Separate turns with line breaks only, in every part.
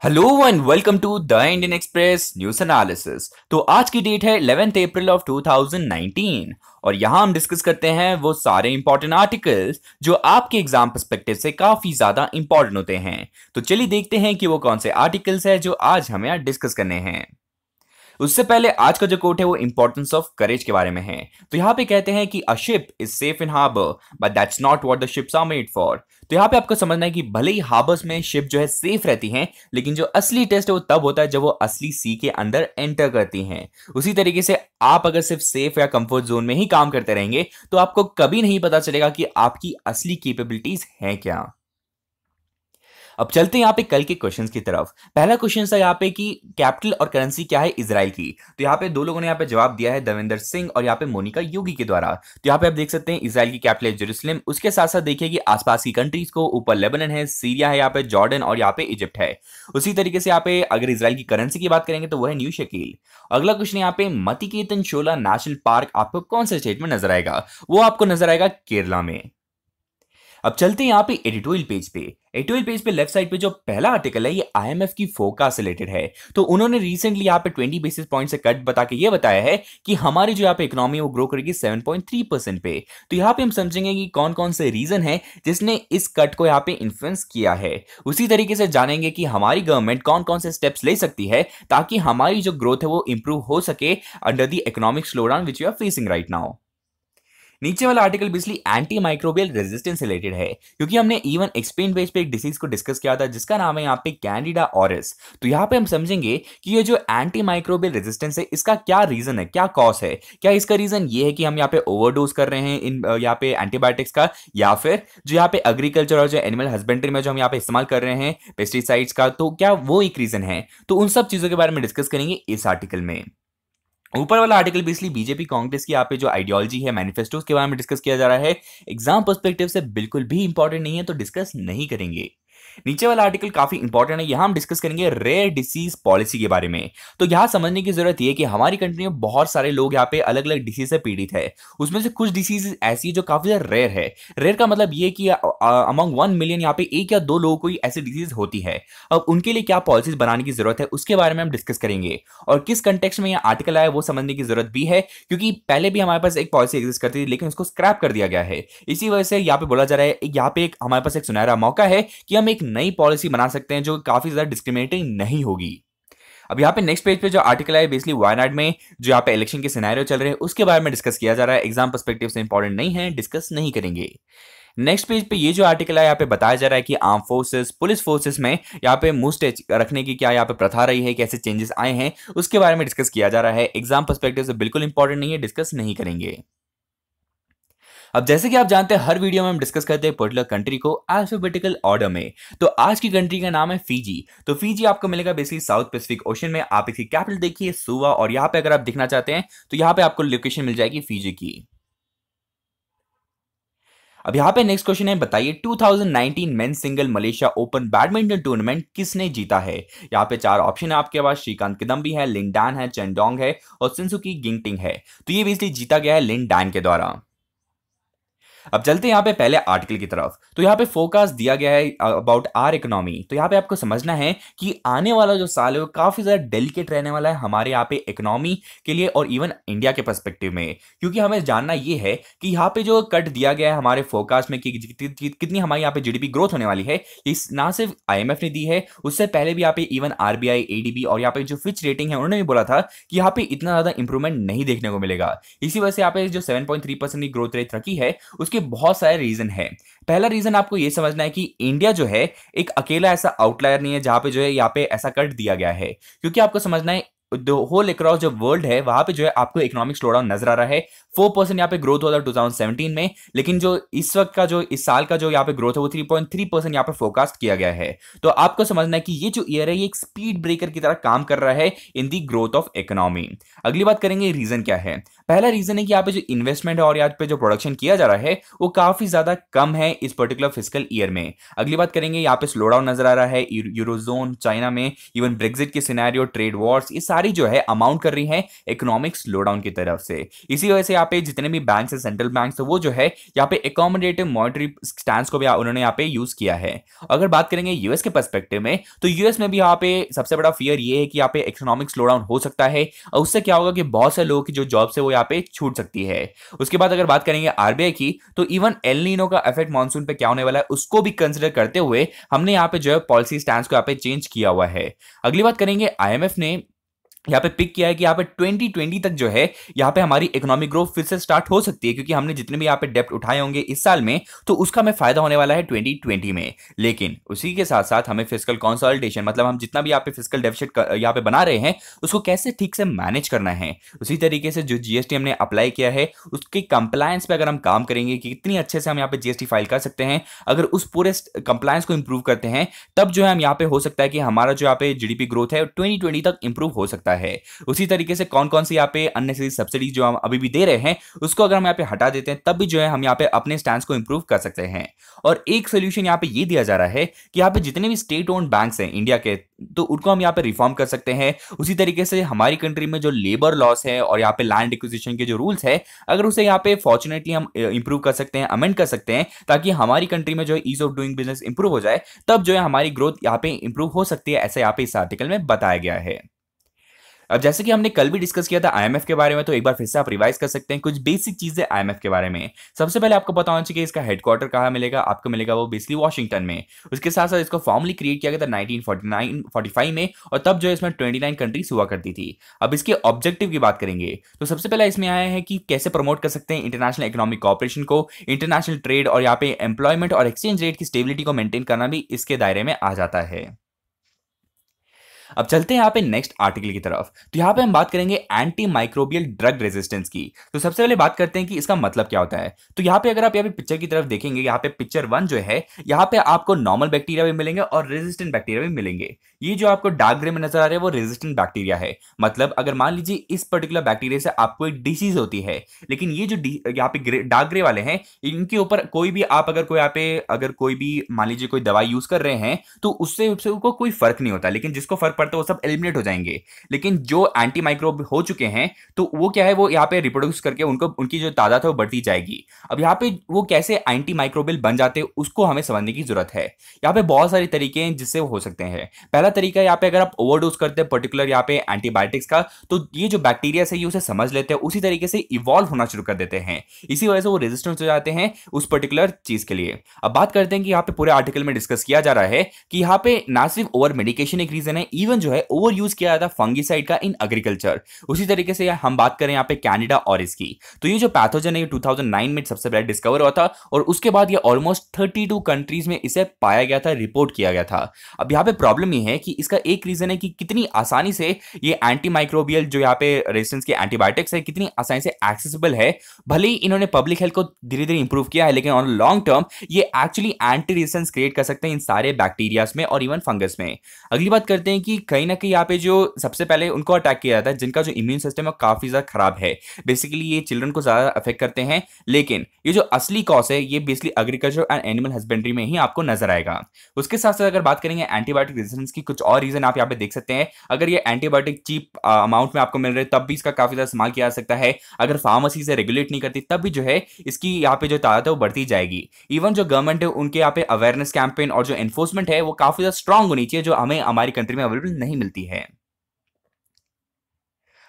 Hello and welcome to the Indian Express news analysis. तो आज की डेट है 11th अप्रैल ऑफ 2019 और यहां हम डिस्कस करते हैं वो सारे इंपॉर्टेंट आर्टिकल्स जो आपके एग्जाम पर्सपेक्टिव से काफी ज्यादा इंपॉर्टेंट होते हैं। तो चलिए देखते हैं कि वो कौन से आर्टिकल्स हैं जो आज हमें आज डिस्कस करने हैं। उससे पहले आज का जो कोट है वो इंपॉर्टेंस ऑफ करेज के बारे में है। तो यहाँ पे कहते हैं कि a ship is safe in harbour but that's not what the ships are made for. तो यहाँ पे आपको समझना है कि भले ही हार्बर्स में शिप जो है सेफ रहती हैं, लेकिन जो असली टेस्ट है वो तब होता है जब वो असली सी के अंदर एंटर करती हैं। उसी तरीके से आप अगर सिर्फ सेफ या कंफर्ट जोन में ही काम करते रहेंगे तो आपको कभी नहीं पता चलेगा कि आपकी असली कैपेबिलिटीज हैं क्या। अब चलते हैं यहाँ पे कल के क्वेश्चंस की तरफ। पहला क्वेश्चन था यहाँ पे कि कैपिटल और करेंसी क्या है इजराइल की। तो यहाँ पे दो लोगों ने यहाँ पे जवाब दिया है, देवेंद्र सिंह और यहाँ पे मोनिका योगी के द्वारा। तो यहाँ पे आप देख सकते हैं इजराइल की कैपिटल है जेरूसलम। उसके साथ साथ देखिए कि आसपास की कंट्रीज को, ऊपर लेबनान है, सीरिया है, यहाँ पे जॉर्डन और यहाँ पे इजिप्ट है। उसी तरीके से यहाँ पे अगर इजराइल की करेंसी की बात करेंगे तो वो है न्यू शकील। अगला क्वेश्चन यहाँ पे मतिकेतन शोला नेशनल पार्क आपको कौन से स्टेट में नजर आएगा? वो आपको नजर आएगा केरला में। अब चलते हैं यहाँ पे एडिटोरियल पेज पे। एडिटोरियल पेज पे लेफ्ट साइड पे जो पहला आर्टिकल है ये आईएमएफ की फोरकास्ट से रिलेटेड है। तो उन्होंने रिसेंटली यहाँ पे 20 बेसिस पॉइंट से कट बता के ये बताया है कि हमारी जो यहाँ पे इकोनॉमी है वो ग्रो करेगी 7.3% पे। तो यहाँ पे हम समझेंगे कि कौन कौन से रीजन है जिसने इस कट को यहाँ पे इन्फ्लुएंस किया है। उसी तरीके से जानेंगे कि हमारी गवर्नमेंट कौन कौन से स्टेप्स ले सकती है ताकि हमारी जो ग्रोथ है वो इंप्रूव हो सके under the economic slowdown which you are facing right now. नीचे वाला article basically anti microbial resistance से रिलेटेड है, क्योंकि हमने इवन एक्सप्लेन पेज पे एक डिसीज को डिस्कस किया था जिसका नाम है यहाँ पे कैंडिडा ऑरिस। तो यहाँ पे हम समझेंगे कि ये जो एंटी माइक्रोबियल रेजिस्टेंस है इसका क्या रीजन है, क्या कॉज है। क्या इसका रीजन ये है कि हम यहाँ पे ओवरडोज कर रहे हैं इन यहाँ पे एंटीबायोटिक्स का, या फिर जो यहाँ पे एग्रीकल्चर और जो एनिमल हस्बेंड्री में जो हम यहाँ पे इस्तेमाल कर रहे हैं पेस्टिसाइड्स का, तो क्या वो एक रीजन है? तो उन सब चीजों के बारे में डिस्कस करेंगे इस आर्टिकल में। ऊपर वाला आर्टिकल बेसिकली बीजेपी कांग्रेस की यहाँ पे जो आइडियोलॉजी है, मैनिफेस्टोज के बारे में डिस्कस किया जा रहा है। एग्जाम पर्सपेक्टिव से बिल्कुल भी इंपॉर्टेंट नहीं है तो डिस्कस नहीं करेंगे। नीचे वाला आर्टिकल काफी इंपॉर्टेंट है, यहां हम डिस्कस करेंगे रेयर डिसीज पॉलिसी के बारे में। तो यहां समझने की जरूरत यह है कि हमारी कंट्री में बहुत सारे लोग यहाँ पे अलग अलग डिसीज से पीड़ित है। उसमें से कुछ डिसीज ऐसी है जो काफी ज्यादा रेयर है। रेयर का मतलब ये कि अमंग 1 मिलियन यहाँ पे एक या दो लोगों को ऐसी डिसीज होती है। अब उनके लिए क्या पॉलिसीज बनाने की जरूरत है उसके बारे में हम डिस्कस करेंगे, और किस कंटेक्स्ट में यह आर्टिकल आया वो समझने की जरूरत भी है, क्योंकि पहले भी हमारे पास एक पॉलिसी एग्जिस्ट करती थी लेकिन उसको स्क्रैप कर दिया गया है। इसी वजह से यहाँ पे बोला जा रहा है यहाँ पे एक हमारे पास एक सुनहरा मौका है कि हम एक नई पॉलिसी बना सकते हैं जो काफी ज्यादा डिस्क्रिमिनेटिंग नहीं होगी। अब यहाँ पे नेक्स्ट पेज पे जो आर्टिकल है बेसिकली वायनाड में जो यहाँ पे इलेक्शन के सिनेरियो चल रहे हैं उसके बारे में डिस्कस किया जा रहा है। एग्जाम पर्सपेक्टिव से इंपॉर्टेंट नहीं है, डिस्कस नहीं करेंगे। नेक्स्ट पेज पे ये जो आर्टिकल है यहाँ पे बताया जा रहा है कि आर्म फोर्सेस, पुलिस फोर्सेस में यहाँ पे मुस्टैच रखने की क्या यहाँ पे प्रथा रही है, कैसे चेंजेस आए हैं उसके बारे में डिस्कस किया जा रहा है। एग्जाम पर्सपेक्टिव से बिल्कुल इंपॉर्टेंट नहीं है, डिस्कस नहीं करेंगे। अब जैसे कि आप जानते हैं हर वीडियो में हम डिस्कस करते हैं पर्टिकुलर कंट्री को अल्फाबेटिकल ऑर्डर में। तो आज की कंट्री का नाम है फीजी। तो फीजी आपको मिलेगा बेसिकली साउथ पैसिफिक ओशन में। आप इसकी कैपिटल देखिए सुवा, और यहाँ पे अगर आप दिखना चाहते हैं तो यहाँ पे आपको लोकेशन मिल जाएगी फीजी की। अब यहाँ पे नेक्स्ट क्वेश्चन है, बताइए 2019 men's single Malaysia open badminton tournament किसने जीता है? यहाँ पे चार ऑप्शन है आपके पास, श्रीकांत किदम्बी है, लिन डैन है, चेंडोंग है और सिंसुकी गिंगटिंग है। तो ये बेसिकली जीता गया है लिन डैन के द्वारा। अब चलते हैं यहाँ पे पहले आर्टिकल की तरफ। तो यहाँ पे फोकस दिया गया है अबाउट आर इकोनॉमी। तो यहाँ पे आपको समझना है कि आने वाला जो साल है वो काफी ज्यादा डेलिकेट रहने वाला है हमारे यहाँ पे इकोनॉमी के लिए और इवन इंडिया के पर्सपेक्टिव में, क्योंकि हमें जानना ये है कि यहाँ पे जो कट दिया गया है हमारे फोकस में कि कितनी हमारी यहाँ पे जीडीपी ग्रोथ होने वाली है, ये ना सिर्फ आईएमएफ ने दी है, उससे पहले भी यहाँ पे इवन आरबीआई, एडीबी और यहाँ पे जो फिच रेटिंग है उन्होंने भी बोला था कि यहाँ पे इतना ज्यादा इंप्रूवमेंट नहीं देखने को मिलेगा। इसी वजह से यहाँ पे जो 7.3% की ग्रोथ रेट रखी है उसके बहुत सारे रीजन है। पहला रीजन आपको यह समझना है कि इंडिया जो है एक अकेला ऐसा आउटलायर नहीं है जहां पे जो है यहाँ पे ऐसा कट दिया गया है, क्योंकि आपको समझना है होल अक्रॉस जो वर्ल्ड है वहां पे जो है आपको इकोनॉमिक स्लोडाउन नजर आ रहा है। 4% यहाँ पे ग्रोथ होता है 2017 में, लेकिन जो इस वक्त का जो इस साल का जो यहाँ पे ग्रोथ है वो 3.3% यहाँ पे फोरकास्ट किया गया है। तो आपको समझना है कि ये जो ईयर है ये एक स्पीड ब्रेकर की तरह काम कर रहा है इन दी ग्रोथ ऑफ इकोनॉमी। अगली बात करेंगे रीजन क्या है। पहला रीजन है कि यहाँ पे जो इन्वेस्टमेंट है और यहाँ पे जो प्रोडक्शन किया जा रहा है वो काफी ज्यादा कम है इस पर्टिकुलर फिजिकल ईयर में। अगली बात करेंगे यहाँ पे स्लो डाउन नजर आ रहा है यूरोजोन, चाइना में, इवन ब्रेक्सिट के सिनेरियो, ट्रेड वॉर्स, ये सारी हमारी जो है अमाउंट कर रही है इकोनॉमिक स्लोडाउन की तरफ से। इसी वजह से यहाँ पे जितने भी बैंक है सेंट्रल बैंक, तो वो जो है यहाँ पे अकोमोडेटिव मॉनेटरी स्टैंस को भी उन्होंने यहाँ पे यूज किया है। अगर बात करेंगे यूएस के पर्सपेक्टिव में, तो यूएस में भी यहाँ पे सबसे बड़ा फियर ये है कि यहाँ पे इकोनॉमिक स्लोडाउन हो सकता है और उससे क्या होगा कि बहुत से लोगों की जो जॉब है वो यहाँ पे छूट सकती है। उसके बाद अगर बात करेंगे आरबीआई की, तो इवन एल नीनो का इफेक्ट मानसून पे क्या होने वाला है उसको भी कंसिडर करते हुए हमने यहाँ पे जो है पॉलिसी स्टैंस को यहाँ पे चेंज किया हुआ है। अगली बात करेंगे आईएमएफ ने यहाँ पे पिक किया है कि यहाँ पे 2020 तक जो है यहाँ पे हमारी इकोनॉमिक ग्रोथ फिर से स्टार्ट हो सकती है, क्योंकि हमने जितने भी यहाँ पे डेप्ट उठाए होंगे इस साल में तो उसका हमें फायदा होने वाला है 2020 में। लेकिन उसी के साथ साथ हमें फिस्कल कंसोलिडेशन, मतलब हम जितना भी यहाँ पे फिस्कल डेफिसिट यहाँ पे बना रहे हैं उसको कैसे ठीक से मैनेज करना है। उसी तरीके से जो जीएसटी हमने अप्लाई किया है उसके कंप्लायंस पे अगर हम काम करेंगे कि कितनी अच्छे से हम यहाँ पे जीएसटी फाइल कर सकते हैं, अगर उस पूरे कंप्लायंस को इंप्रूव करते हैं तब जो है हम यहाँ पे हो सकता है कि हमारा जो यहाँ पे जीडीपी ग्रोथ है 2020 तक इंप्रूव हो सकता है। उसी तरीके से कौन कौन सी यहाँ पे अननेसेसरी सब्सिडी जो हम अभी भी दे रहे हैं उसको अगर हम यहाँ पे हटा देते हैं तब भी जो है हम यहाँ पे अपने स्टैंड को इंप्रूव कर सकते हैं। और एक सोल्यूशन यहाँ पे ये दिया जा रहा है कि यहाँ पे जितने भी स्टेट ओन्ड बैंक्स हैं इंडिया के, तो उनको हम यहाँ पे रिफॉर्म कर सकते हैं। उसी तरीके से हमारी कंट्री में जो लेबर लॉस है और यहाँ पे लैंड एक्विजिशन के जो रूल्स है, अगर उसे यहाँ पे फॉर्चुनेटली हम इंप्रूव कर सकते हैं, अमेंड कर सकते हैं, ताकि हमारी कंट्री में जो ease of doing business improve हो जाए, तब जो है हमारी ग्रोथ यहाँ पे इंप्रूव हो सकती है, ऐसा यहाँ पे इस आर्टिकल में बताया गया है। अब जैसे कि हमने कल भी डिस्कस किया था आईएमएफ के बारे में, तो एक बार फिर से आप रिवाइज कर सकते हैं कुछ बेसिक चीजें आईएमएफ के बारे में। सबसे पहले आपको पता होना चाहिए कि इसका हेडक्वार्टर कहाँ मिलेगा, आपको मिलेगा वो बेसिकली वॉशिंगटन में। उसके साथ साथ इसको फॉर्मली क्रिएट किया गया था 1945 में, और तब जो है इसमें 29 कंट्रीज हुआ करती थी। अब इसके ऑब्जेक्टिव की बात करेंगे तो सबसे पहला इसमें आया है कि कैसे प्रमोट कर सकते हैं इंटरनेशनल इकोनॉमिक कॉपरेशन को, इंटरनेशनल ट्रेड और यहाँ पे एम्प्लॉयमेंट और एक्सचेंज रेट की स्टेबिलिटी को मेंटेन करना भी इसके दायरे में आ जाता है। अब चलते हैं यहाँ पे नेक्स्ट आर्टिकल की तरफ। तो यहाँ पे हम बात करेंगे एंटी माइक्रोबियल ड्रग रेजिस्टेंस की। तो सबसे पहले बात करते हैं कि इसका मतलब क्या होता है। तो यहाँ पे अगर आप यहाँ पे पिक्चर की तरफ देखेंगे, यहाँ पे पिक्चर 1 जो है, यहाँ पे आपको नॉर्मल बैक्टीरिया भी मिलेंगे और रेजिस्टेंट बैक्टीरिया भी मिलेंगे। ये जो आपको डार्क ग्रे में नजर आ रहा है वो रेजिस्टेंट बैक्टीरिया है। मतलब अगर मान लीजिए इस पर्टिकुलर बैक्टीरिया से आपको एक डिसीज होती है, लेकिन ये जो यहाँ पे डार्क ग्रे वाले हैं, इनके ऊपर कोई भी आप अगर कोई यहाँ पे अगर कोई भी मान लीजिए कोई दवाई यूज कर रहे हैं तो उससे उनको कोई फर्क नहीं होता, लेकिन जिसको फर्क पड़ता है वो सब एलिमिनेट हो जाएंगे। लेकिन जो एंटी माइक्रोब हो चुके हैं तो वो क्या है, वो यहाँ पे रिप्रोड्यूस करके उनको उनकी जो तादाद है वो बढ़ती जाएगी। अब यहाँ पे वो कैसे एंटी माइक्रोबियल बन जाते हैं उसको हमें समझने की जरूरत है। यहाँ पे बहुत सारे तरीके हैं जिससे वो हो सकते हैं। पहला तरीका यहाँ पे अगर आप ओवरडोज करते हैं पर्टिकुलर यहाँ पे एंटीबायोटिक्स का, तो ये जो बैक्टीरिया से ये उसे समझ लेते हैं, उसी तरीके से इवॉल्व होना शुरू कर देते हैं। इसी वजह से वो रेजिस्टेंस हो जाते हैं उस पर्टिकुलर चीज के लिए। अब बात करते हैं कि यहाँ पे पूरे आर्टिकल में डिस्कस किया जा रहा है कि यहाँ पे ना सिर्फ ओवर मेडिकेशन एक रीजन है, इवन जो है ओवर यूज किया जाता है फंगिसाइड का इन एग्रीकल्चर। उसी तरीके से हम बात करें यहाँ पे कैनेडा ऑरिस की, तो ये जो पैथोजन है 2009 में सबसे पहले डिस्कवर हुआ था और उसके बाद ये ऑलमोस्ट 32 कंट्रीज में इसे पाया गया था, रिपोर्ट किया गया था। अब यहाँ पे प्रॉब्लम ये है कि इसका एक रीजन है कि कितनी आसानी से ये एंटी माइक्रोबियल जो यहाँ पे रेजिस्टेंस के एंटीबायोटिक्स है कितनी आसानी से एक्सेसिबल है। भले ही इन्होंने पब्लिक हेल्थ को धीरे धीरे इंप्रूव किया है, लेकिन ऑन लॉन्ग टर्म ये एक्चुअली एंटी रेजिस्टेंस क्रिएट कर सकते हैं इन सारे बैक्टीरियाज में और इवन फंगस में। अगली बात करते हैं कि कहीं ना कहीं यहाँ पे जो सबसे पहले उनको अटैक किया जाता है जिनका जो इम्यून सिस्टम है काफी ज्यादा खराब है। बेसिकली ये चिल्ड्रन को ज्यादा अफेक्ट करते हैं, लेकिन ये जो असली कॉज है ये basically agriculture and animal husbandry में ही आपको नजर आएगा। उसके साथ साथ अगर बात करेंगे एंटीबायोटिक रेजिस्टेंस की, कुछ और रीजन आप यहाँ पे देख सकते हैं। अगर ये एंटीबायोटिक चीप अमाउंट में आपको मिल रहे तब भी इसका काफी ज्यादा इस्तेमाल किया जा सकता है। अगर फार्मेसी से रेगुलेट नहीं करती तब भी जो है इसकी यहाँ पे जो तादाद है वो बढ़ती जाएगी। इवन जो गवर्नमेंट है उनके यहाँ पे अवेयरनेस कैंपेन और जो एनफोर्समेंट है वो काफी ज्यादा स्ट्रांग होनी चाहिए, जो हमें हमारी कंट्री में अवेलेबल नहीं मिलती है।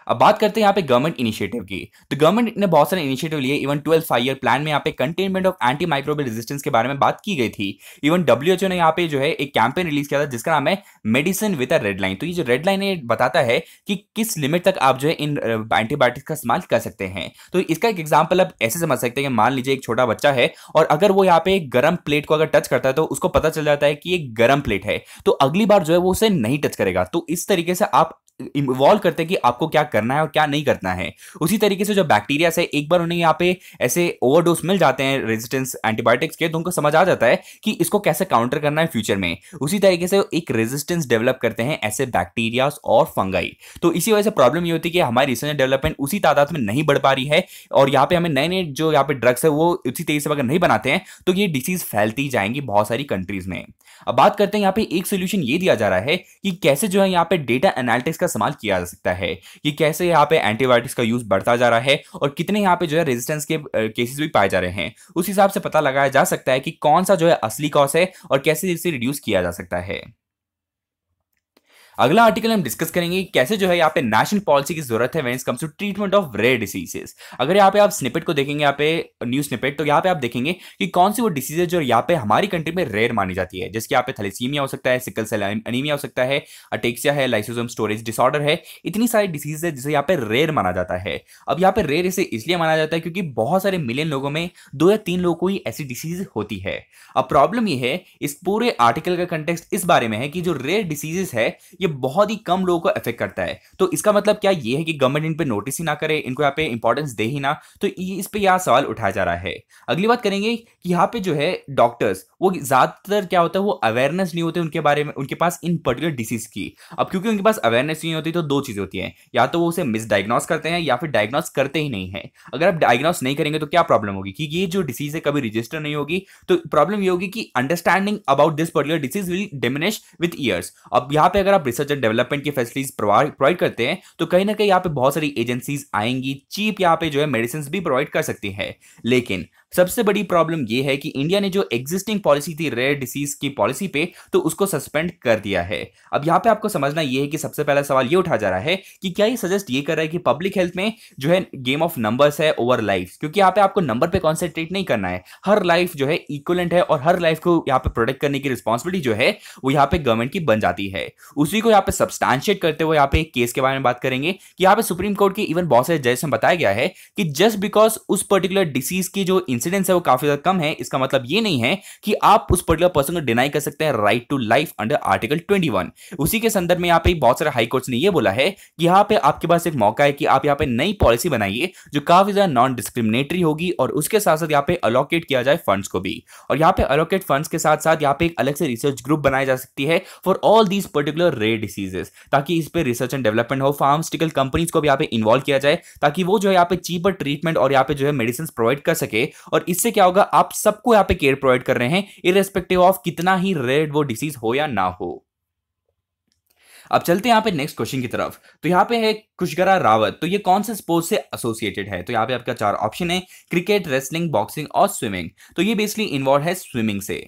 अब बात करते हैं यहाँ पे गवर्नमेंट इनिशिएटिव की। तो गवर्नमेंट ने बहुत सारे इनिशिएटिव लिए। इवन 12 5-year प्लान में यहाँ पे containment of anti microbial resistance के बारे में बात की गई थी। इवन डब्ल्यूएचओ ने यहाँ पे जो है एक कैंपेन रिलीज किया था जिसका नाम है medicine with a red line. तो ये जो रेड लाइन है बताता है कि किस लिमिट तक आप जो है इन एंटीबायोटिक्स का इस्तेमाल कर सकते हैं। तो इसका एक एग्जाम्पल आप ऐसे समझ सकते हैं कि मान लीजिए एक छोटा बच्चा है और अगर वो यहाँ पे एक गर्म प्लेट को अगर टच करता है तो उसको पता चल जाता है कि ये गर्म प्लेट है, तो अगली बार जो है वो उसे नहीं टच करेगा। तो इस तरीके से आप इवॉल्व करते हैं कि आपको क्या करना है और क्या नहीं करना है। उसी तरीके से जो बैक्टीरिया से एक बार उन्हें यहाँ पे ऐसे ओवरडोज मिल जाते हैं रेजिस्टेंस एंटीबायोटिक्स के, तो उनको समझ आ जाता है कि इसको कैसे काउंटर करना है फ्यूचर में। उसी तरीके से एक रेजिस्टेंस डेवलप करते हैं ऐसे बैक्टीरियाज और फंगाई। तो इसी वजह से प्रॉब्लम ये होती है कि हमारी रिसर्च डेवलपमेंट उसी तादाद में नहीं बढ़ पा रही है और यहाँ पे हमें नए नए जो यहाँ पे ड्रग्स है वो उसी तरीके से अगर नहीं बनाते हैं तो ये डिसीज फैलती जाएंगी बहुत सारी कंट्रीज में। अब बात करते हैं यहाँ पे एक सोल्यूशन ये दिया जा रहा है कि कैसे जो है यहाँ पे डेटा एनालिटिक्स का इस्तेमाल किया जा सकता है कि कैसे यहाँ पे एंटीबायोटिक्स का यूज बढ़ता जा रहा है और कितने यहाँ पे जो है रेजिस्टेंस के केसेस भी पाए जा रहे हैं, उस हिसाब से पता लगाया जा सकता है कि कौन सा जो है असली कॉज है और कैसे इसे रिड्यूस किया जा सकता है। अगला आर्टिकल हम डिस्कस करेंगे कि कैसे जो है यहाँ पे नेशनल पॉलिसी की जरूरत है when it comes to treatment of rare diseases. अगर यहाँ पे आप स्निपेट को देखेंगे, यहाँ पे न्यूज स्निपेट, तो यहाँ पे आप देखेंगे कि कौन सी वो डिसीज है जो यहाँ पे हमारी कंट्री में रेयर मानी जाती है, जैसे यहाँ पे थैलेसीमिया हो सकता है, सिकल सेल एनीमिया हो सकता है, अटेक्सिया है, लाइसोसोम स्टोरेज डिसऑर्डर है। इतनी सारी डिसीज है जिसे यहाँ पे रेयर माना जाता है। अब यहाँ पे रेयर इसे इसलिए माना जाता है क्योंकि बहुत सारे मिलियन लोगों में 2 या 3 लोगों को ही ऐसी डिसीज होती है। अब प्रॉब्लम ये है, इस पूरे आर्टिकल का कंटेक्स्ट इस बारे में है कि जो रेयर डिसीजेस है ये बहुत ही कम लोगों को अफेक्ट करता है। तो इसका मतलब क्या ये है कि गवर्नमेंट इन पे नोटिस ही ना करे, इनको यहाँ पे इंपॉर्टेंस दे ही ना? तो इस पे यह सवाल उठाया जा रहा है। अगली बात करेंगे कि यहाँ पे जो है डॉक्टर्स, वो ज्यादातर क्या होता है, वो अवेयरनेस नहीं होते उनके बारे में, उनके पास इन पर्टिकुलर डिसीज की। अब क्योंकि उनके पास अवेयरनेस नहीं होती तो 2 चीजें होती हैं, या तो वो उसे मिसडायग्नोस करते हैं या फिर डायग्नोस करते ही नहीं है। अगर आप डायग्नोस नहीं करेंगे तो क्या प्रॉब्लम होगी कि ये जो डिसीज है कभी रजिस्टर नहीं होगी। तो प्रॉब्लम ये होगी कि understanding about this particular disease will diminish with years. अब यहाँ पे अगर आप रिसर्च एंड डेवलपमेंट की फैसिलिटीज प्रोवाइड करते हैं तो कहीं ना कहीं यहाँ पे बहुत सारी एजेंसीज आएंगी, चीप यहाँ पे जो है मेडिसिन भी प्रोवाइड कर सकती है। लेकिन सबसे बड़ी प्रॉब्लम यह है कि इंडिया ने जो एग्जिस्टिंग पॉलिसी थी रेयर डिसीज की पॉलिसी पे, तो उसको सस्पेंड कर दिया है। अब यहां पे आपको समझना यह है कि सबसे पहला सवाल यह उठा जा रहा है कि क्या ये सजेस्ट ये कर रहा है कि पब्लिक हेल्थ में जो है गेम ऑफ नंबर्स है ओवर लाइफ, क्योंकि यहां पे आपको नंबर पे कॉन्सेंट्रेट नहीं करना है। हर लाइफ जो है इक्वलेंट है और हर लाइफ को यहां पे प्रोटेक्ट करने की रिस्पॉन्सिबिलिटी जो है वो यहां पे गवर्नमेंट की बन जाती है। उसी को यहां पे सब्सटैंशिएट करते हुए यहां पे एक केस के बारे में बात करेंगे कि यहां पे सुप्रीम कोर्ट के इवन बहुत सारे जज में बताया गया है कि जस्ट बिकॉज उस पर्टिकुलर डिसीज की जो इंसिडेंस है वो काफी ज्यादा कम है, इसका मतलब ये नहीं है कि आप उस पर्टिकुलर पर्सन को डिनाई कर सकते हैं right to life under article 21। उसी के संदर्भ में यहां पे बहुत सारे हाई कोर्ट्स ने ये बोला है कि यहां पे आपके पास एक मौका है कि आप यहां पे नई पॉलिसी बनाइए जो काफी ज्यादा नॉन डिस्क्रिमिनेटरी होगी और उसके साथ साथ यहां पे अलोकेट किया जाए फंड्स को भी। और यहां पे अलोकेट फंड्स के साथ साथ यहां पे एक अलग से रिसर्च ग्रुप बनाई जा सकती है for all these particular rare diseases, ताकि इस पे रिसर्च एंड डेवलपमेंट हो, फार्मास्यूटिकल कंपनीज को भी यहां पे इन्वॉल्व किया जाए ताकि वो जो है यहां पे चीपर ट्रीटमेंट और यहां पे जो है मेडिसिन प्रोवाइड कर सके। और इससे क्या होगा, आप सबको यहां पे केयर प्रोवाइड कर रहे हैं इररेस्पेक्टिव ऑफ कितना ही रेयर वो डिसीज हो या ना हो। अब चलते हैं यहां पे नेक्स्ट क्वेश्चन की तरफ। तो यहां पे है कुशगरा रावत, तो ये कौन से स्पोर्ट्स से एसोसिएटेड है? तो यहां पे आपका 4 ऑप्शन है, क्रिकेट, रेसलिंग, बॉक्सिंग और स्विमिंग। तो ये बेसिकली इन्वॉल्व है स्विमिंग से।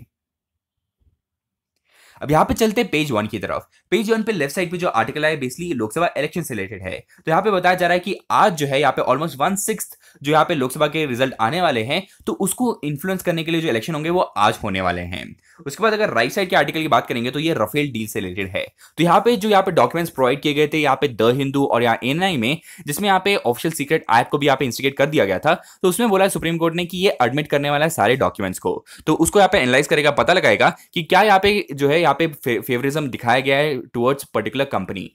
अब यहां पे चलते हैं पेज 1 की तरफ। पेज 1 पे लेफ्ट साइड पे जो आर्टिकल है बेसिकली लोकसभा इलेक्शन से रिलेटेड है। तो यहां पे बताया जा रहा है कि आज जो है यहां पे ऑलमोस्ट 1/6 जो यहां पे लोकसभा के रिजल्ट आने वाले हैं, तो उसको इन्फ्लुएंस करने के लिए जो इलेक्शन होंगे वो आज होने वाले हैं। उसके बाद अगर राइट साइड के आर्टिकल की बात करेंगे तो ये राफेल डील से रिलेटेड है। तो यहाँ पे जो यहाँ पे डॉक्यूमेंट्स प्रोवाइड किए गए थे यहाँ पे द हिंदू और यहाँ एएनआई में, जिसमें यहाँ पे ऑफिशियल सीक्रेट एक्ट को भी यहाँ पे इंस्टिगेट कर दिया गया था, तो उसमें बोला सुप्रीम कोर्ट ने कि ये एडमिट करने वाला है सारे डॉक्यूमेंट्स को। तो उसको यहाँ पे एनालाइज करेगा, पता लगाएगा कि क्या यहाँ पे जो है यहाँ पे फेवरिज्म दिखाया गया है टुवर्ड्स पर्टिकुलर कंपनी।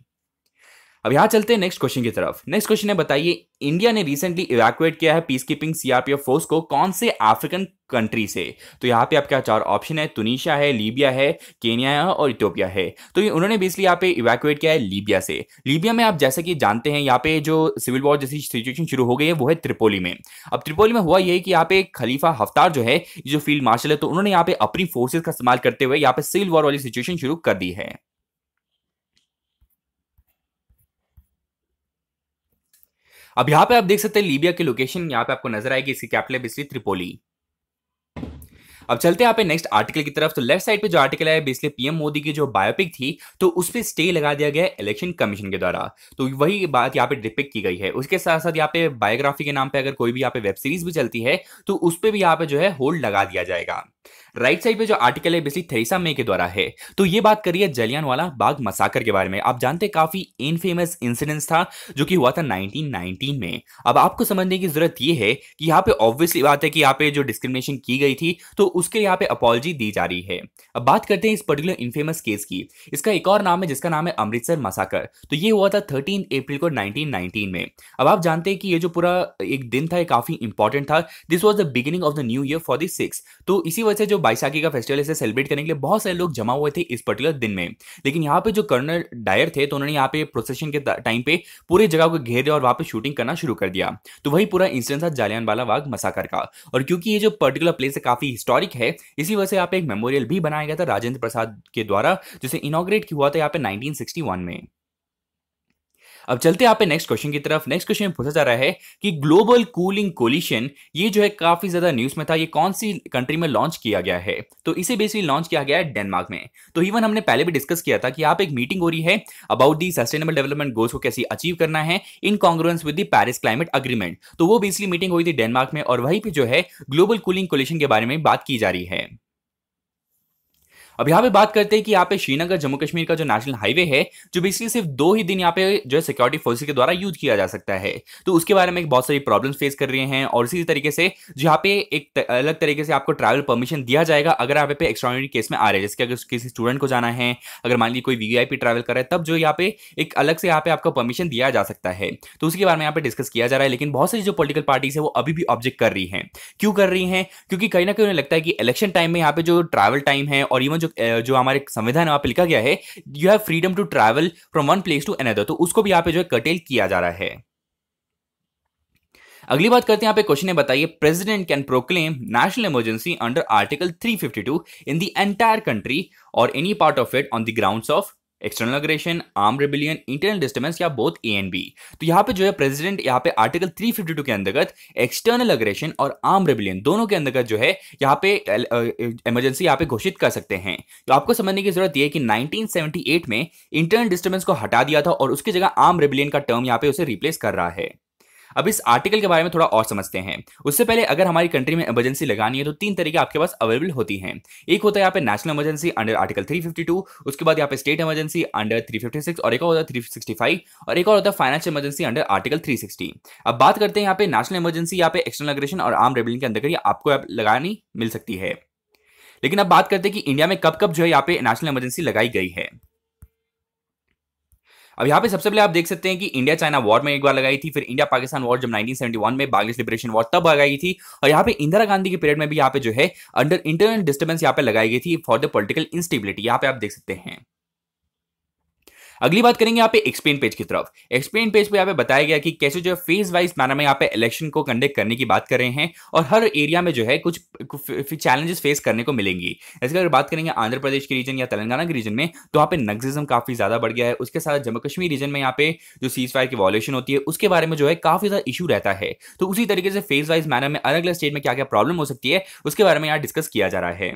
अब यहां चलते हैं नेक्स्ट क्वेश्चन की तरफ। नेक्स्ट क्वेश्चन है, बताइए इंडिया ने रिसेंटली इवैक्यूएट किया है पीस कीपिंग सीआरपीएफ फोर्स को कौन से अफ्रीकन कंट्री से? तो यहाँ पे आपका 4 ऑप्शन है, तुनिशिया है, लीबिया है, केन्या है और इथियोपिया है। तो ये उन्होंने बेसिकली यहाँ पे इवैक्यूएट किया है लीबिया से। लीबिया में आप जैसे कि जानते हैं यहाँ पे जो सिविल वॉर जैसी सिचुएशन शुरू हो गई है वो है त्रिपोली में। अब त्रिपोली में हुआ यही कि यहाँ पे खलीफा हफ्तार जो है, जो फील्ड मार्शल है, तो उन्होंने यहाँ पे अपनी फोर्सेज का इस्तेमाल करते हुए यहाँ पे सिविल वॉर वाली सिचुएशन शुरू कर दी है। अब यहां पे आप देख सकते हैं लीबिया की लोकेशन यहां पे आपको नजर आएगी, इसकी कैपिटल है बेसिकली त्रिपोली। अब चलते हैं यहाँ पे नेक्स्ट आर्टिकल की तरफ। तो लेफ्ट साइड पे जो आर्टिकल है बेसिकली पीएम मोदी की जो बायोपिक थी, तो उस पे स्टे लगा दिया गया है इलेक्शन कमीशन के द्वारा। तो वही बात यहाँ पे डिपिक्ट की गई है। उसके साथ साथ यहाँ पे बायोग्राफी के नाम पे अगर कोई भी यहाँ पे वेब सीरीज भी चलती है तो उस पे भी यहाँ पे जो है होल्ड लगा दिया जाएगा। राइट साइड पे जो आर्टिकल है बेसिकली थेरेसा मे के द्वारा है। तो ये बात करिए जलियांवाला बाग मसाकर के बारे में। आप जानते हैं काफी इनफेमस इंसिडेंस था जो कि हुआ था 1919 में। अब आपको समझने की जरूरत ये है कि यहाँ पे ऑब्वियसली बात है कि यहाँ पे जो डिस्क्रिमिनेशन की गई थी तो उसके यहाँ पे अपॉलजी दी जा रही है। अब बात करते हैं इस पर्टिकुलर इनफेमस केस की। इसका एक और नाम है जिसका नाम है अमृतसर मसाकर। तो ये हुआ था 13 अप्रैल को 1919 में। अब आप जानते हैं कि ये जो पूरा एक दिन था ये काफी इंपॉर्टेंट था। This was the beginning of the new year for the six. तो इसी वजह से जो बैसाखी का फेस्टिवल इसे सेलिब्रेट करने के लिए बहुत सारे लोग जमा हुए थे इस पर्टिकुलर दिन में। लेकिन यहाँ पे जो कर्नल डायर थे तो उन्होंने यहाँ पे प्रोसेशन के टाइम पे पूरे जगह को घेर दिया और वहां पे शूटिंग करना शुरू कर दिया। तो वही पूरा इंसिडेंट था जालियांवाला बाग मसाकर का। और क्योंकि ये जो पर्टिकुलर प्लेस है काफी हिस्टोरिक है, इसी वजह से यहाँ पे एक मेमोरियल भी बनाया गया था राजेंद्र प्रसाद के द्वारा, जिसे इनॉग्रेट हुआ था यहाँ पे 1961 में। अब चलते हैं यहाँ पे नेक्स्ट क्वेश्चन की तरफ। नेक्स्ट क्वेश्चन में पूछा जा रहा है कि ग्लोबल कूलिंग कोलिशन ये जो है काफी ज्यादा न्यूज में था, ये कौन सी कंट्री में लॉन्च किया गया है? तो इसे बेसिकली लॉन्च किया गया है डेनमार्क में। तो इवन हमने पहले भी डिस्कस किया था कि यहाँ पे एक मीटिंग हो रही है about the sustainable development goals को कैसे अचीव करना है in congruence with the Paris climate agreement. तो वो बेसिकली मीटिंग हुई थी डेनमार्क में और वहीं पे जो है ग्लोबल कूलिंग कोलिशन के बारे में बात की जा रही है। अब यहाँ पे बात करते हैं कि यहाँ पे श्रीनगर जम्मू कश्मीर का जो नेशनल हाईवे है, जो बेसिकली सिर्फ 2 ही दिन यहाँ पे जो है सिक्योरिटी फोर्सेस के द्वारा यूज किया जा सकता है। तो उसके बारे में बहुत सारी प्रॉब्लम्स फेस कर रहे हैं और इसी तरीके से जो यहाँ पे एक अलग तरीके से आपको ट्रैवल परमिशन दिया जाएगा अगर आप पे एक्स्ट्राऑर्डिनरी केस में आ रहे हैं, जैसे कि अगर किसी स्टूडेंट को जाना है, अगर मान लीजिए कोई वीवीआईपी ट्रैवल कर रहा है, तब जो यहाँ पे एक अलग से यहाँ पे आपको परमिशन दिया जा सकता है। तो उसके बारे में यहाँ पे डिस्कस किया जा रहा है, लेकिन बहुत सारी जो पॉलिटिकल पार्टीज है वो अभी भी ऑब्जेक्ट कर रही है। क्यों कर रही है? क्योंकि कहीं ना कहीं उन्हें लगता है कि इलेक्शन टाइम में यहाँ पे जो ट्रैवल टाइम है और इवन जो हमारे संविधान वहां पे लिखा गया है you have freedom to travel from one place to another, तो उसको भी यहाँ पे जो है कर्टेल किया जा रहा है। अगली बात करते हैं यहाँ पे क्वेश्चन है, बताइए president can proclaim national emergency under article 352 in the entire country और any part of it on the grounds of external aggression, armed rebellion, internal disturbance या बोथ ए एंड बी। तो यहाँ पे जो है प्रेसिडेंट यहाँ पे आर्टिकल 352 के अंतर्गत एक्सटर्नल अग्रेशन और आर्म रेबिलियन दोनों के अंतर्गत जो है यहाँ पे इमरजेंसी यहाँ पे घोषित कर सकते हैं। तो आपको समझने की जरूरत यह है कि 1978 में इंटरनल डिस्टर्बेंस को हटा दिया था और उसकी जगह आर्म रेबिलियन का टर्म यहाँ पे उसे रिप्लेस कर रहा है। अब इस आर्टिकल के बारे में थोड़ा और समझते हैं। उससे पहले अगर हमारी कंट्री में इमरजेंसी लगानी है तो 3 तरीके आपके पास अवेलेबल होती हैं। एक होता है यहाँ पे नेशनल इमरजेंसी अंडर आर्टिकल 352, उसके बाद यहाँ पे स्टेट इमरजेंसी अंडर 356 और एक और होता है 365 और एक और होता है फाइनेंशियल इमरजेंसी अंडर आर्टिकल 360। अब बात करते हैं यहाँ पे नेशनल इमरजेंसी, यहाँ पे एक्सटर्नल अग्रेशन और आर्म रेबेलियन के अंदर आपको लगानी मिल सकती है। लेकिन अब बात करते हैं कि इंडिया में कब कब जो है यहाँ पे नेशनल इमरजेंसी लगाई गई है। अब यहाँ पे सबसे पहले आप देख सकते हैं कि इंडिया चाइना वॉर में एक बार लगाई थी, फिर इंडिया पाकिस्तान वॉर जब 1971 में बांग्लादेश लिबरेशन वॉर तब लगाई थी, और यहाँ पे इंदिरा गांधी के पीरियड में भी यहाँ पे जो है अंडर इंटरनल डिस्टर्बेंस यहाँ पे लगाई गई थी फॉर द पॉलिटिकल इंस्टेबिलिटी। यहाँ पे आप देख सकते हैं। अगली बात करेंगे यहाँ पे एक्सप्लेन पेज की तरफ। एक्सप्लेन पेज पे यहाँ पे बताया गया कि कैसे जो फेज वाइज मैनर में यहाँ पे इलेक्शन को कंडक्ट करने की बात कर रहे हैं और हर एरिया में जो है कुछ चैलेंजेस फेस करने को मिलेंगी। जैसे अगर बात करेंगे आंध्र प्रदेश के रीजन या तेलंगाना के रीजन में, तो यहाँ पे नक्सलिज्म काफी ज्यादा बढ़ गया है। उसके साथ जम्मू कश्मीर रीजन में यहाँ पे जो सीज फायर की वॉल्यूशन होती है उसके बारे में जो है काफी ज्यादा इशू रहता है। तो उसी तरीके से फेज वाइज मैनर में अलग अलग स्टेट में क्या क्या प्रॉब्लम हो सकती है उसके बारे में यहाँ डिस्कस किया जा रहा है।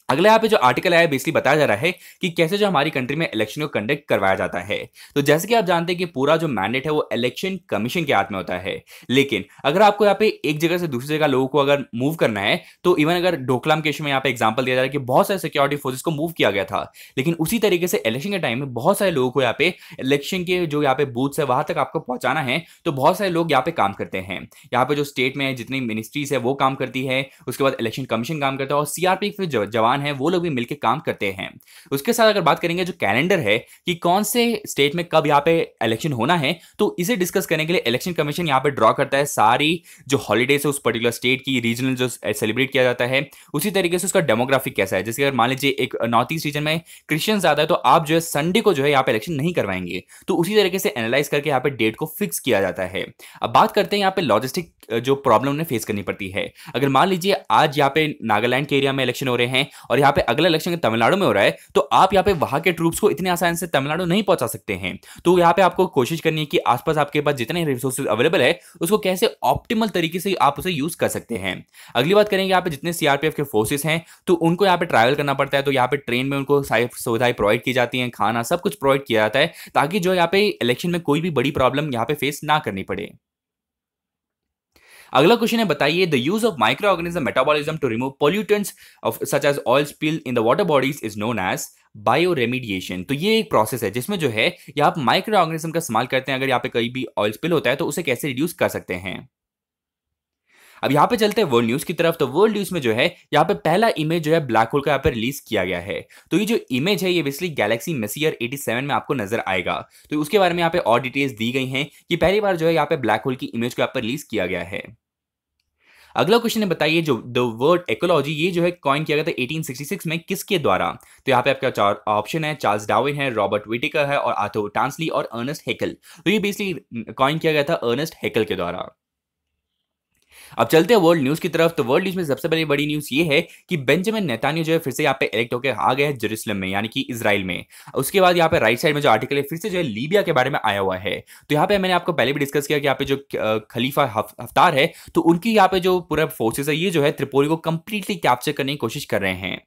अगला यहाँ पे जो आर्टिकल है बेसिकली बताया जा रहा है कि कैसे जो हमारी कंट्री में इलेक्शन को कंडक्ट करवाया जाता है। तो जैसे कि आप जानते हैं कि पूरा जो मैंडेट है वो इलेक्शन कमीशन के हाथ में होता है, लेकिन अगर आपको यहाँ पे एक जगह से दूसरी जगह लोगों को अगर मूव करना है, तो इवन अगर डोकलाम केस में यहाँ पे एग्जांपल दिया जा रहा है कि बहुत सारे सिक्योरिटी फोर्सेस को मूव किया गया था, लेकिन उसी तरीके से इलेक्शन के टाइम में बहुत सारे लोगों को यहाँ पे इलेक्शन के जो यहाँ पे बूथ्स है वहां तक आपको पहुंचाना है, तो बहुत सारे लोग यहाँ पे काम करते हैं। यहाँ पे जो स्टेट में जितनी मिनिस्ट्रीज है वो काम करती है, उसके बाद इलेक्शन कमीशन काम करता है और सीआरपीएफ जो जवान है वो लोग भी मिलकर काम करते हैं। उसके साथ अगर बात करेंगे जो कैलेंडर है कि कौन से स्टेट में कब यहाँ पे इलेक्शन होना है, तो इसे डिस्कस करने के लिए इलेक्शन कमीशन यहाँ पे ड्रॉ करता है सारी जो हॉलीडेज है उस पर्टिकुलर स्टेट की, रीजनल जो सेलिब्रेट किया जाता है, उसी तरीके से उसका डेमोग्राफिक कैसा है। जैसे अगर मान लीजिए एक नॉर्थ ईस्ट रीजन में क्रिश्चियन ज्यादा है तो आप जो है संडे को जो है यहाँ पे इलेक्शन नहीं करवाएंगे, तो उसी तरीके से एनालाइज करके यहाँ पे डेट को फिक्स किया जाता है। अब बात करते हैं यहाँ पे लॉजिस्टिक जो प्रॉब्लम उन्हें फेस करनी पड़ती है। अगर मान लीजिए आज यहाँ पे नागालैंड के एरिया में इलेक्शन हो रहे हैं और यहाँ पे अगला इलेक्शन तमिलनाडु में हो रहा है, तो आप यहाँ पे वहां के ट्रूप्स को इतने आसानी से तमिलनाडु नहीं पहुंचा सकते हैं। तो यहाँ पे आपको कोशिश करनी है कि आसपास आपके पास जितने रिसोर्सेज अवेलेबल है उसको कैसे ऑप्टिमल तरीके से आप उसे यूज कर सकते हैं। अगली बात करेंगे यहाँ पे जितने सीआरपीएफ के फोर्सेस हैं तो उनको यहाँ पे ट्रैवल करना पड़ता है, तो यहाँ पे ट्रेन में उनको सारी सुविधाएं प्रोवाइड की जाती हैं, खाना सब कुछ प्रोवाइड किया जाता है ताकि जो यहाँ पे इलेक्शन में कोई भी बड़ी प्रॉब्लम यहाँ पे फेस ना करनी पड़े। अगला क्वेश्चन है, बताइए the use of microorganism metabolism to remove pollutants of such as oil spill in the water bodies is known as bioremediation. तो ये एक प्रोसेस है जिसमें जो है यहाँ पे माइक्रो ऑर्गेनिज्म का इस्तेमाल करते हैं। अगर यहाँ पे कहीं भी ऑयल स्पिल होता है तो उसे कैसे रिड्यूस कर सकते हैं। अब यहाँ पे चलते हैं वर्ल्ड न्यूज की तरफ। तो वर्ल्ड न्यूज में जो है यहाँ पे पहला इमेज जो है ब्लैक होल का यहाँ पे रिलीज किया गया है। तो ये जो इमेज है ये बेसिकली गैलेक्सी मेसियर 87 में आपको नजर आएगा। तो उसके बारे में यहाँ पे और डिटेल्स दी गई हैं कि पहली बार जो है यहाँ पे ब्लैक होल की इमेज को यहाँ पे रिलीज किया गया है। अगला क्वेश्चन है, बताइए जो द वर्ड इकोलॉजी ये जो है कॉइन किया गया था 1866 में किसके द्वारा। तो यहाँ पे आपका चार ऑप्शन है, चार्ल्स डार्विन है, रॉबर्ट विटेकर है और आर्थर टांसली और अर्नेस्ट हेकल। तो ये बेसिकली कॉइन किया गया था अर्नेस्ट हेकल के द्वारा। अब चलते हैं वर्ल्ड न्यूज की तरफ। तो वर्ल्ड न्यूज में सबसे पहले बड़ी न्यूज ये है कि बेंजामिन नेतान्याहू जो है फिर से यहाँ पे इलेक्ट होकर आ गए हैं जेरूसलम में, यानी कि इजराइल में। उसके बाद यहाँ पे राइट साइड में जो आर्टिकल है फिर से जो है लीबिया के बारे में आया हुआ है। तो यहाँ पे मैंने आपको पहले भी डिस्कस किया कि यहाँ पे जो खलीफा हफ्तार है, तो उनकी यहाँ पे जो पूरा फोर्सेस है ये जो है त्रिपोली को कंप्लीटली कैप्चर करने की कोशिश कर रहे हैं।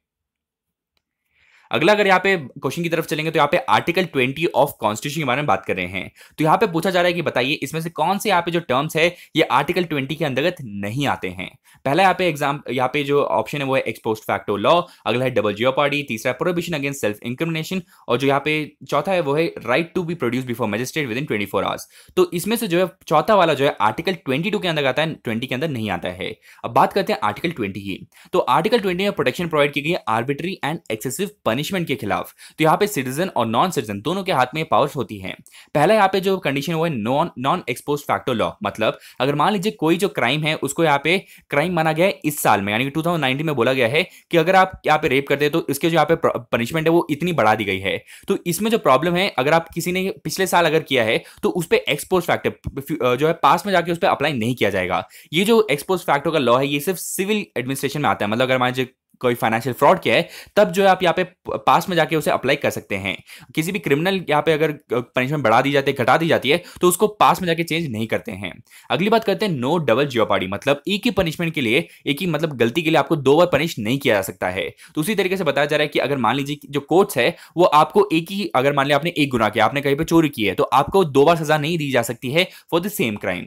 अगला अगर यहाँ पे क्वेश्चन की तरफ चलेंगे तो यहाँ पे आर्टिकल 20 ऑफ कॉन्स्टिट्यूशन के बारे में बात कर रहे हैं। तो यहाँ पे पूछा जा रहा है कि बताइए इसमें से कौन से यहाँ पे जो टर्म्स है ये आर्टिकल 20 के अंतर्गत नहीं आते हैं। पहला यहाँ पे जो ऑप्शन है वो है एक्स पोस्ट फैक्टो लॉ, अगला है डबल जियोपार्डी, तीसरा है प्रोहिबिशन अगेंस्ट सेल्फ इंक्रिमिनेशन, और जो यहाँ पे चौथा है वो है right to be produce before magistrate within 24 hours. तो इसमें से जो है चौथा वाला जो है आर्टिकल 22 के अंदर आता है, 20 के अंदर नहीं आता है। अब बात करते हैं आर्टिकल 20 की। तो आर्टिकल 20 में प्रोटेक्शन प्रोवाइड की गई है आर्बिट्री एंड एक्सेसिव पनिशमेंट के खिलाफ। तो यहाँ पे सिटीजन और नॉन सिटीजन दोनों के हाथ में पावर्स होती हैं। पहला यहाँ पे जो कंडीशन वो है नॉन एक्सपोज फैक्टो लॉ, मतलब अगर मान लीजिए कोई जो क्राइम है उसको यहाँ पे क्राइम माना गया है इस साल में, यानी कि 2019 में बोला गया है कि अगर आप यहाँ पे रेप करते हैं तो इसके जो यहाँ पे पनिशमेंट है वो इतनी बढ़ा दी गई है। तो इसमें जो प्रॉब्लम है, अगर आप किसी ने पिछले साल अगर किया है तो उस पर एक्सपोज फैक्टर जो है पास में जाके उस पर अप्लाई नहीं किया जाएगा। ये जो एक्सपोज फैक्टर का लॉ है ये सिर्फ सिविल एडमिनिस्ट्रेशन में आता है, मतलब अगर मान लीजिए कोई फाइनेंशियल फ्रॉड किया है तब जो है आप यहाँ पे पास में जाके उसे अप्लाई कर सकते हैं। किसी भी क्रिमिनल यहाँ पे अगर पनिशमेंट बढ़ा दी जाती है, घटा दी जाती है, तो उसको पास में जाके चेंज नहीं करते हैं। अगली बात करते हैं नो डबल जियोपार्डी, मतलब एक ही पनिशमेंट के लिए, एक ही मतलब गलती के लिए आपको दो बार पनिश नहीं किया जा सकता है। तो उसी तरीके से बताया जा रहा है कि अगर मान लीजिए जो कोर्ट्स है वो आपको एक ही, अगर मान लिया आपने एक गुनाह किया, आपने कहीं पे चोरी की है, तो आपको दो बार सजा नहीं दी जा सकती है फॉर द सेम क्राइम।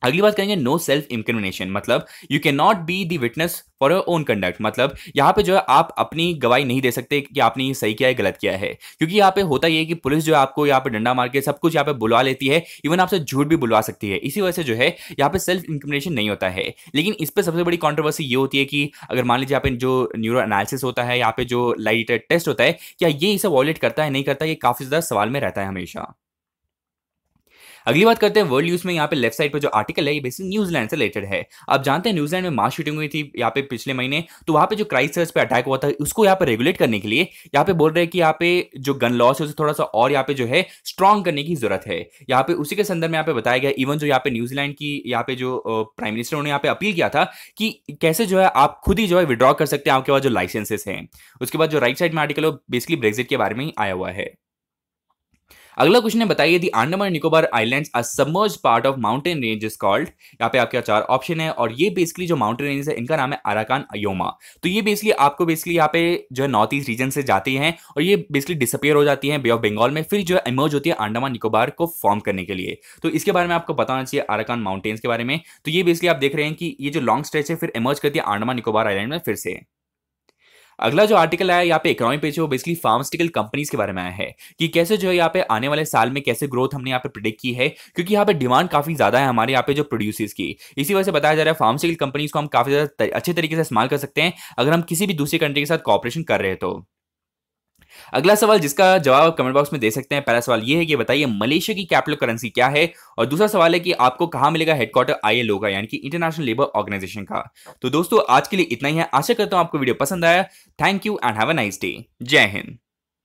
अगली बात करेंगे नो सेल्फ इंक्रिमिनेशन, मतलब you can not be the witness for your own conduct, मतलब यहाँ पे जो है आप अपनी गवाही नहीं दे सकते कि आपने ये सही किया है गलत किया है, क्योंकि यहाँ पे होता ये है कि पुलिस जो है आपको यहाँ पे डंडा मार के सब कुछ यहाँ पे बुलवा लेती है, इवन आपसे झूठ भी बुलवा सकती है। इसी वजह से जो है यहाँ पे सेल्फ इंक्रिमिनेशन नहीं होता है। लेकिन इस पर सबसे बड़ी कॉन्ट्रोवर्सी ये होती है कि अगर मान लीजिए यहाँ पे जो न्यूरो एनालिसिस होता है, यहाँ पे जो लाइट टेस्ट होता है, क्या ये इसे वॉयलेट करता है नहीं करता, ये काफी ज्यादा सवाल में रहता है हमेशा। अगली बात करते हैं वर्ल्ड न्यूज में। यहाँ पे लेफ्ट साइड पे जो आर्टिकल है ये बेसिकली न्यूजीलैंड से रिलेटेड है। आप जानते हैं न्यूजीलैंड में मास शूटिंग हुई थी यहाँ पे पिछले महीने, तो वहाँ पे जो क्राइस्ट चर्च पे अटैक हुआ था उसको यहाँ पे रेगुलेट करने के लिए यहाँ पे बोल रहे हैं कि यहाँ पे जो गन लॉस है उसे थोड़ा सा और यहाँ पे जो है स्ट्रॉन्ग करने की जरूरत है। यहाँ पे उसी के संदर्भ में यहाँ पे बताया गया, इवन जो यहाँ पे न्यूजीलैंड की यहाँ पे जो प्राइम मिनिस्टर ने यहाँ पे अपील किया था कि कैसे जो है आप खुद ही जो है विड्रॉ कर सकते हैं आपके पास जो लाइसेंसेस हैं। उसके बाद जो राइट साइड में आर्टिकल है बेसिकली ब्रेक्जिट के बारे में ही आया हुआ है। अगला क्वेश्चन है बताइए the Andaman Nicobar islands are submerged part of mountain range is called. यहाँ पे आपके चार ऑप्शन है और ये बेसिकली जो माउंटेन रेंज है इनका नाम है अराकान अयोमा। तो ये बेसिकली आपको बेसिकली यहाँ पे जो है नॉर्थ ईस्ट रीजन से जाती हैं और ये बेसिकली डिसअपियर हो जाती हैं बे ऑफ बंगाल में, फिर जो है इमर्ज होती है अंडमान निकोबार को फॉर्म करने के लिए। तो इसके बारे में आपको पता होना चाहिए अराकान माउंटेन्स के बारे में। तो ये बेसिकली आप देख रहे हैं कि ये जो लॉन्ग स्ट्रेच है फिर इमर्ज करती है अंडमान निकोबार आइलैंड में फिर से। अगला जो आर्टिकल आया यहाँ पे इकोनॉमी पेज है वो बेसिकली फार्मास्यूटिकल कंपनीज के बारे में आया है कि कैसे जो है यहाँ पे आने वाले साल में कैसे ग्रोथ हमने यहाँ पे प्रिडिक्ट की है, क्योंकि यहाँ पे डिमांड काफी ज्यादा है हमारे यहाँ पे जो प्रोड्यूसर्स की। इसी वजह से बताया जा रहा है फार्मास्यूटिकल कंपनीज को हम काफी ज्यादा अच्छे तरीके से इस्तेमाल कर सकते हैं अगर हम किसी भी दूसरी कंट्री के साथ कॉपरेशन कर रहे हैं तो। अगला सवाल जिसका जवाब आप कमेंट बॉक्स में दे सकते हैं। पहला सवाल ये है कि बताइए मलेशिया की कैपिटल करेंसी क्या है, और दूसरा सवाल है कि आपको कहां मिलेगा हेडक्वार्टर ILO का, यानी कि इंटरनेशनल लेबर ऑर्गेनाइजेशन का। तो दोस्तों आज के लिए इतना ही है, आशा करता हूं आपको वीडियो पसंद आया। Thank you and have a nice day. जय हिंद।